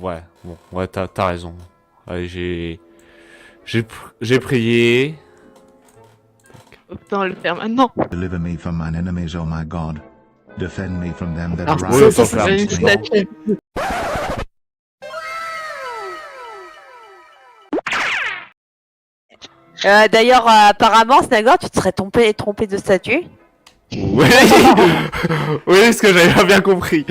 Ouais, bon, ouais, t'as raison. Allez, j'ai prié. Autant le faire maintenant. Deliver me from mine enemies, O my God. Defend me from them that Alors, Oui, rise autant faire un Une petit against me. moment. statue. D'ailleurs, apparemment, Snagor, tu te serais trompé de statut. Oui, oui, ce que j'avais bien compris.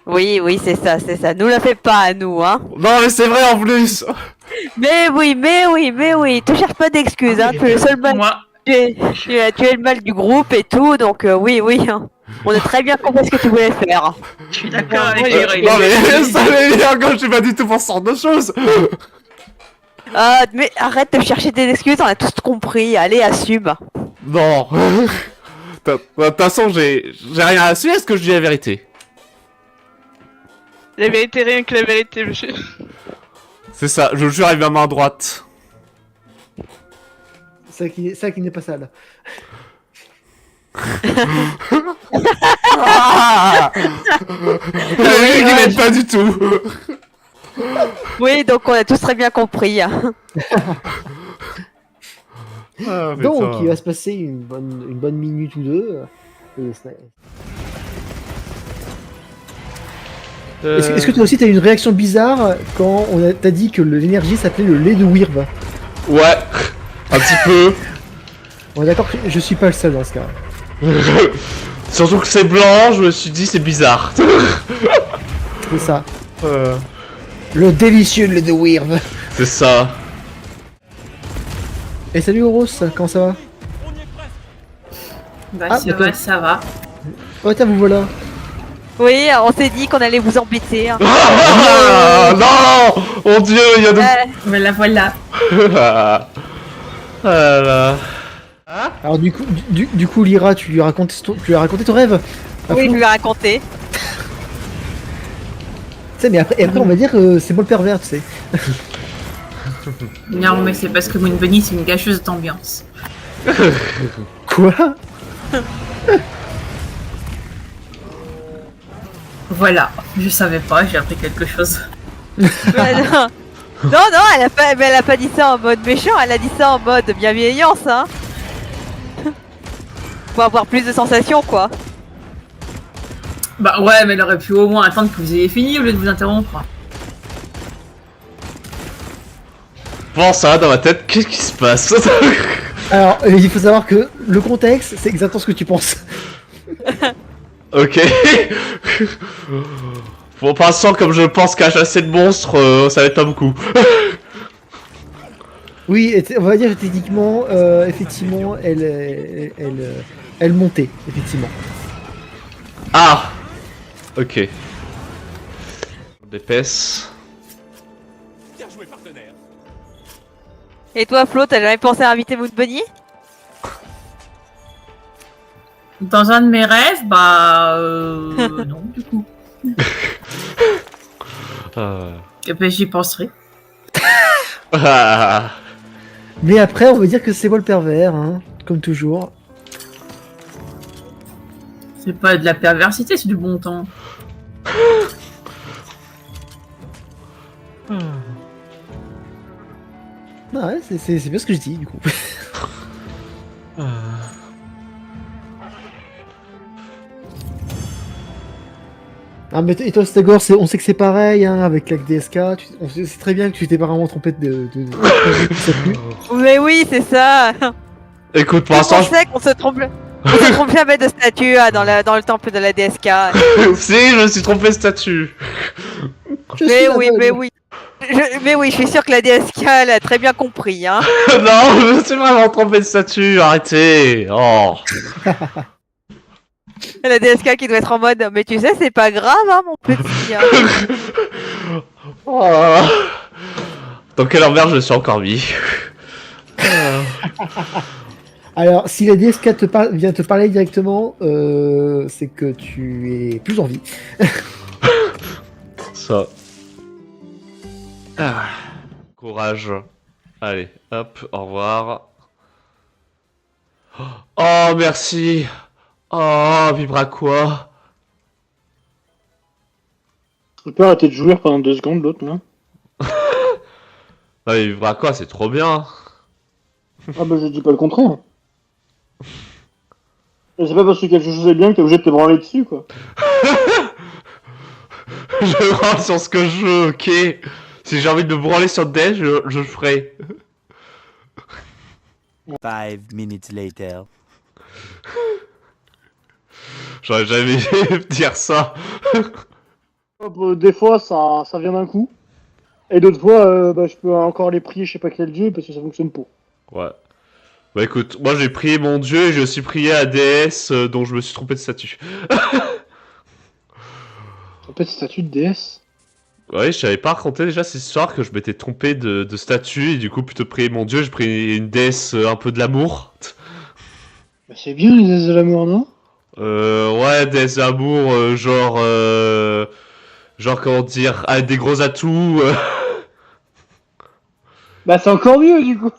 Oui, oui, c'est ça, c'est ça. Nous la fait pas à nous, hein. Non, mais c'est vrai en plus. Mais oui, mais oui, mais oui. Te cherche pas d'excuses, hein. Tu es le seul mal. Moi, Tu es le mal du groupe et tout, donc oui, oui. Hein. On a très bien compris ce que tu voulais faire. je suis d'accord avec Ouais, Leroy. Non, mais ça veut dire que je suis pas du tout pour ce genre de choses. Mais arrête de chercher des excuses, on a tous compris. Allez, assume. Non. De toute façon, j'ai rien à assumer. Est-ce que je dis la vérité? La vérité, rien que la vérité, monsieur. C'est ça. Je jure avec ma main droite. Ça qui n'est pas sale. Ah qui m'aide pas du tout. Oui, donc on a tous très bien compris. Ah, Donc, putain. il va se passer une bonne minute ou deux. Est-ce que toi aussi t'as une réaction bizarre quand t'as dit que l'énergie s'appelait le lait de Wyrm? Ouais, un petit peu. On est d'accord que je suis pas le seul dans ce cas. Surtout que c'est blanc, je me suis dit c'est bizarre. C'est ça. Le délicieux lait de Wyrm. C'est ça. Et salut Horos, comment ça va? Bah Ah, ça d'accord. va, ça va. Oh tiens, vous voilà. Oui, on s'est dit qu'on allait vous embêter. Hein. Ah, non, mon dieu, il y a de... Voilà, voilà. Voilà. Alors du coup Lyra, tu lui as raconté ton rêve? À Oui, Flo je lui ai raconté. Tu sais, mais après on va dire c'est moi le pervers, tu sais. Non, mais c'est parce que Moon Bunny, c'est une gâcheuse d'ambiance. Quoi? Voilà, je savais pas, j'ai appris quelque chose. Non, non, elle a pas dit ça en mode méchant, elle a dit ça en mode bienveillance, hein. Pour avoir plus de sensations, quoi. Bah ouais, mais elle aurait pu au moins attendre que vous ayez fini au lieu de vous interrompre. Bon, ça va dans ma tête, qu'est-ce qui se passe? Alors il faut savoir que le contexte, c'est exactement ce que tu penses. Ok. Pour l'instant, comme je pense qu'à chasser de monstres, ça va être pas beaucoup. Oui, on va dire techniquement, effectivement, elle montait, effectivement. Ah. Ok. D'épaisse. Et toi, Flo, t'as jamais pensé à inviter Moon Bunny? Dans un de mes rêves, bah non, du coup. Et ben j'y penserai. Ah. Mais après, on va dire que c'est moi le pervers, hein, comme toujours. C'est pas de la perversité, c'est du bon temps. Ah ouais, c'est bien ce que je dis, du coup. Ah mais et toi Stagor, on sait que c'est pareil hein, avec la DSK, on sait très bien que tu t'es pas vraiment trompé de Mais oui, c'est ça. Écoute, pour On l'instant, sait qu'on se trompe. On se trompe jamais de statut dans le temple de la DSK. si, je me suis trompé de statut. Je Mais suis oui, aveugle. mais oui. Mais oui, je suis sûr que la DSK elle a très bien compris, hein. Non, je me suis vraiment trompé de statut, arrêtez. Oh. La DSK qui doit être en mode, mais tu sais, c'est pas grave, hein, mon petit. Hein. Oh. Dans quelle emmerde je suis encore mis. Alors, si la DSK vient te parler directement, c'est que tu es plus en vie. Ça. Ah. Courage. Allez, hop, au revoir. Oh, merci. Oh, vibra quoi? Tu peux arrêter de jouir pendant 2 secondes, l'autre, là? Non mais bah quoi, c'est trop bien. Ah bah je dis pas le contraire. Et c'est pas parce que quelque chose est bien que t'es obligé de te branler dessus, quoi. Je branle sur ce que je veux, ok. Si j'ai envie de me branler sur DS, je le ferai. 5 minutes later. J'aurais jamais dire ça. Des fois, ça vient d'un coup. Et d'autres fois, bah, je peux encore les prier, je sais pas quel dieu, parce que ça fonctionne pas. Ouais. Bah écoute, moi j'ai prié mon dieu et j'ai aussi prié à DS dont je me suis trompé de statut. En fait, statut de DS. Ouais, je savais pas raconter déjà cette histoire que je m'étais trompé de statut et du coup plutôt prier mon dieu, j'ai pris une déesse un peu de l'amour. Bah, c'est bien les déesses de l'amour, non? Ouais, déesse d'amour, genre comment dire, avec des gros atouts. Bah, c'est encore mieux, du coup.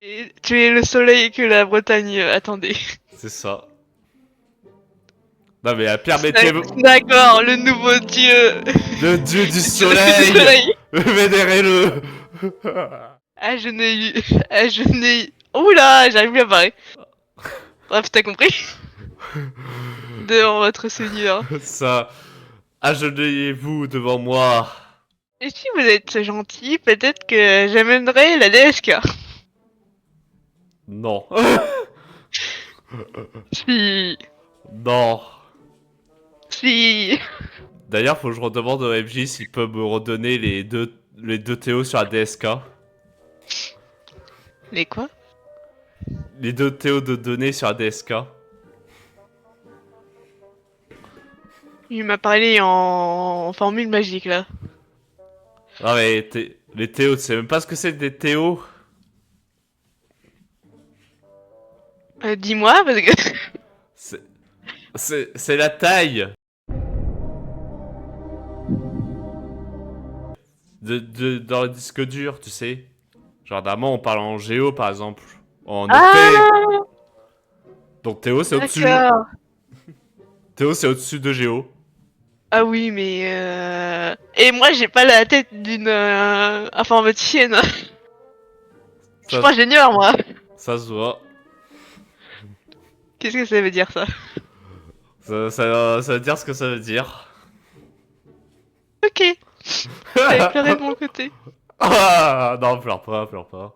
Et tu es le soleil que la Bretagne attendait. C'est ça. Non mais permettez-vous, D'accord, le nouveau dieu. le dieu du Du soleil, soleil. vénérez-le. Ah, je n'ai eu. Ah, je n'ai. Oula, j'arrive plus à parler. Bref, t'as compris. Devant votre seigneur. Ça, agenouillez-vous devant moi. Et si vous êtes gentil, peut-être que j'amènerai la DSK. Non. Si. Non. Si. D'ailleurs, faut que je redemande au MJ s'il peut me redonner les deux TO sur la DSK. Les quoi? Les 2 TO de données sur la DSK. Il m'a parlé en formule magique là. Non mais les TO, tu sais même pas ce que c'est des TO? Dis-moi, parce que. C'est la taille dans le disque dur, tu sais. Genre d'avant on parle en géo par exemple. En octet. Donc Théo c'est au-dessus. D'accord. Théo c'est au-dessus de géo. Ah oui, mais Et moi, j'ai pas la tête d'une informaticienne. Je suis pas ingénieur, moi. Ça se voit. Qu'est-ce que ça veut dire, ça? Ça veut dire ce que ça veut dire. Ok. J'avais pleuré de mon côté. Ah non, pleure pas, pleure pas.